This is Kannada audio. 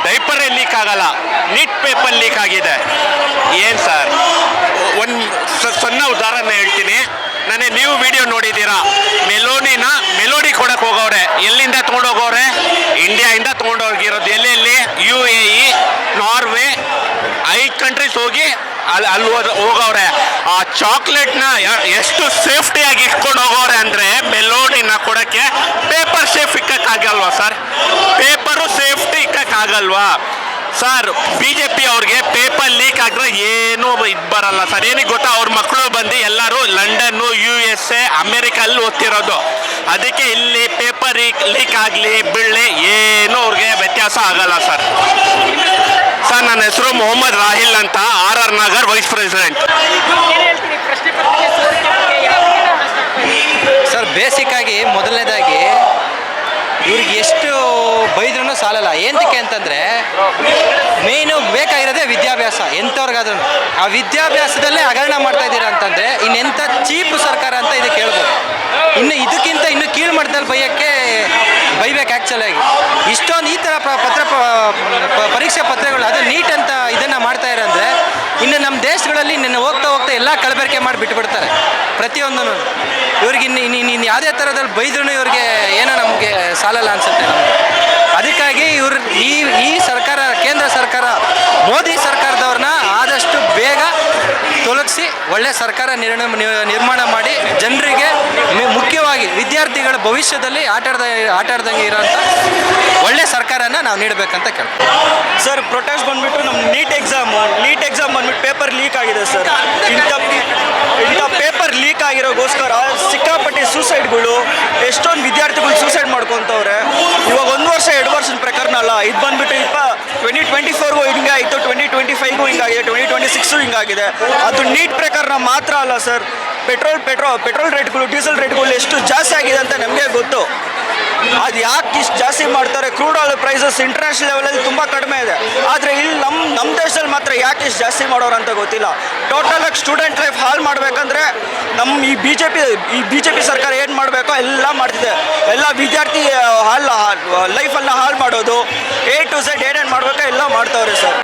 ಡೈಪರೇ ಲೀಕ್ ಆಗಲ್ಲ, ನೀಟ್ ಪೇಪರ್ ಲೀಕ್ ಆಗಿದೆ. ಏನು ಸರ್, ಒಂದು ಸಣ್ಣ ಉದಾಹರಣೆ ಹೇಳ್ತೀನಿ. ನೀವು ವಿಡಿಯೋ ನೋಡಿದ್ದೀರಾ, ಮೆಲೋಡಿ ಕೊಡಕ್ಕೆ ಹೋಗವ್ರೆ. ಎಲ್ಲಿಂದ ತೊಗೊಂಡೋಗವ್ರೆ? ಇಂಡಿಯಾಯಿಂದ ತೊಗೊಂಡೋಗಿರೋದು. ಎಲ್ಲೆಲ್ಲಿ? UAE, ನಾರ್ವೆ, 5 ಕಂಟ್ರೀಸ್ ಹೋಗಿ ಅಲ್ಲಿ ಹೋಗವ್ರೆ. ಆ ಚಾಕ್ಲೇಟ್ನ ಎಷ್ಟು ಸೇಫ್ಟಿಯಾಗಿ ಇಟ್ಕೊಂಡು ಹೋಗವ್ರೆ ಅಂದರೆ ಮೆಲೋಡಿನ ಕೊಡೋಕ್ಕೆ. ಪೇಪರ್ ಸೇಫ್ ಇಕ್ಕಕ್ಕಾಗಲ್ವಾ ಸರ್? ಪೇಪರು ಸೇಫ್ಟಿ ಇಕ್ಕಕ್ಕಾಗಲ್ವಾ ಸರ್? BJP ಅವ್ರಿಗೆ ಪೇಪರ್ ಲೀಕ್ ಆಗಿದ್ರೆ ಏನೂ ಇದು ಬರಲ್ಲ ಸರ್. ಏನಿಗೆ ಗೊತ್ತಾ, ಅವ್ರ ಮಕ್ಕಳು ಬಂದು ಎಲ್ಲರೂ ಲಂಡನ್ನು, USA, ಅಮೇರಿಕಲ್ಲಿ ಓದ್ತಿರೋದು. ಅದಕ್ಕೆ ಇಲ್ಲಿ ಪೇಪರ್ ಲೀಕ್ ಆಗಲಿ ಬೀಳಲಿ ಏನೂ ಅವ್ರಿಗೆ ವ್ಯತ್ಯಾಸ ಆಗಲ್ಲ ಸರ್. ಸರ್, ನನ್ನ ಹೆಸರು ಮೊಹಮ್ಮದ್ ರಾಹಿಲ್ ಅಂತ, RR Nagar vice president. Sir, ಬೇಸಿಕ್ಕಾಗಿ ಮೊದಲನೇದಾಗಿ ಇವ್ರಿಗೆ ಎಷ್ಟು ಬೈದ್ರೂ ಸಾಲಲ್ಲ. ಏನಕ್ಕೆ ಅಂತಂದರೆ ಮೇಯ್ನು ಬೇಕಾಗಿರೋದೇ ವಿದ್ಯಾಭ್ಯಾಸ. ಎಂಥವ್ರಿಗಾದ್ರೂ ಆ ವಿದ್ಯಾಭ್ಯಾಸದಲ್ಲೇ ಹಗರಣ ಮಾಡ್ತಾ ಇದ್ದೀರಾ ಅಂತಂದರೆ ಇನ್ನೆಂಥ ಚೀಪ್ ಸರ್ಕಾರ ಅಂತ ಇದಕ್ಕೆ ಹೇಳ್ಬೋದು. ಇದಕ್ಕಿಂತ ಇನ್ನೂ ಕೀಳು ಮಟ್ಟದಲ್ಲಿ ಬೈಬೇಕು ಆ್ಯಕ್ಚುಲಾಗಿ. ಇಷ್ಟೊಂದು ಈ ಥರ ಪರೀಕ್ಷೆ ಪತ್ರಗಳು ಅದು ನೀಟ್ ಅಂತ ಇದನ್ನು ಮಾಡ್ತಾ ಇರೋಂದರೆ ಇನ್ನು ನಮ್ಮ ದೇಶಗಳಲ್ಲಿ ಹೋಗ್ತಾ ಎಲ್ಲ ಕಲಬೆರಕೆ ಮಾಡಿ ಬಿಟ್ಬಿಡ್ತಾರೆ ಪ್ರತಿಯೊಂದೂ. ಇವ್ರಿಗೆ ಇನ್ನು ಯಾವುದೇ ಥರದಲ್ಲಿ ಬೈದ್ರೂ ಇವ್ರಿಗೆ ಏನೋ ನಮಗೆ ಸಾಲಲ್ಲ ಅನಿಸುತ್ತೆ ನಮಗೆ. ಅದಕ್ಕಾಗಿ ಈ ಸರ್ಕಾರ, ಕೇಂದ್ರ ಸರ್ಕಾರ, ಮೋದಿ ಸರ್ಕಾರದವ್ರನ್ನ ಆದಷ್ಟು ಬೇಗ ತೊಲಗಿಸಿ ಒಳ್ಳೆ ಸರ್ಕಾರ ನಿರ್ಮಾಣ ಮಾಡಿ ಜನರಿಗೆ, ಮುಖ್ಯವಾಗಿ ವಿದ್ಯಾರ್ಥಿಗಳ ಭವಿಷ್ಯದಲ್ಲಿ ಆಟಾಡ್ದಂಗೆ ಇರೋಂಥ ಒಳ್ಳೆ ಸರ್ಕಾರನ ನಾವು ನೀಡಬೇಕಂತ ಕೇಳ್ತೀವಿ. ಸರ್, ಪ್ರೊಟೆಸ್ಟ್ ಬಂದುಬಿಟ್ಟು ನಮ್ಮ ನೀಟ್ ಎಕ್ಸಾಮ್ ಬಂದುಬಿಟ್ಟು ಪೇಪರ್ ಲೀಕ್ ಆಗಿದೆ ಸರ್. ಇಂಥ ಪೇಪರ್ ಲೀಕ್ ಆಗಿರೋಗೋಸ್ಕರ ಸಿಕ್ಕಾಪಟ್ಟೆ ಸೂಸೈಡ್ಗಳು, ಎಷ್ಟೊಂದು ವಿದ್ಯಾರ್ಥಿಗಳು ಸೂಸೈಡ್ ಮಾಡ್ಕೊತವ್ರೆ. ಇವಾಗ 1 ವರ್ಷ 2 ವರ್ಷದ ಪ್ರಕರಣ ಅಲ್ಲ, ಇದು ಬಂದುಬಿಟ್ಟು 2024ಗೂ ಹಿಂಗಾಯಿತು, 2025ಗೂ ಹಿಂಗಾಗಿದೆ, 2026ಗೂ ಹಿಂಗಾಗಿದೆ. ಅದು ನೀಟ್ ಪ್ರಕರಣ ಮಾತ್ರ ಅಲ್ಲ ಸರ್. ಪೆಟ್ರೋಲ್ ರೇಟ್ಗಳು, ಡೀಸೆಲ್ ರೇಟ್ಗಳು ಎಷ್ಟು ಜಾಸ್ತಿ ಆಗಿದೆ ಅಂತ ನಮಗೆ ಗೊತ್ತು. ಅದು ಯಾಕೆ ಇಷ್ಟು ಜಾಸ್ತಿ ಮಾಡ್ತಾರೆ? ಕ್ರೂಡ್ ಆಯಿಲ್ ಪ್ರೈಸಸ್ ಇಂಟರ್ನ್ಯಾಷನಲ್ ಲೆವೆಲಲ್ಲಿ ತುಂಬ ಕಡಿಮೆ ಇದೆ, ಆದರೆ ಇಲ್ಲಿ ನಮ್ಮ ದೇಶದಲ್ಲಿ ಮಾತ್ರ ಯಾಕೆ ಇಷ್ಟು ಜಾಸ್ತಿ ಮಾಡೋರು ಅಂತ ಗೊತ್ತಿಲ್ಲ. ಟೋಟಲಾಗಿ ಸ್ಟೂಡೆಂಟ್ ಲೈಫ್ ಹಾಳು ಮಾಡಬೇಕಂದ್ರೆ ನಮ್ಮ ಈ ಬಿ ಜೆ ಪಿ ಸರ್ಕಾರ ಏನು ಮಾಡಬೇಕೋ ಎಲ್ಲ ಮಾಡ್ತಿದೆ. ಎಲ್ಲ ವಿದ್ಯಾರ್ಥಿ ಲೈಫನ್ನು ಹಾಳು ಮಾಡೋದು, A to Z ಏನೇನು ಮಾಡಬೇಕೋ ಎಲ್ಲ ಮಾಡ್ತಾವ್ರೆ ಸರ್.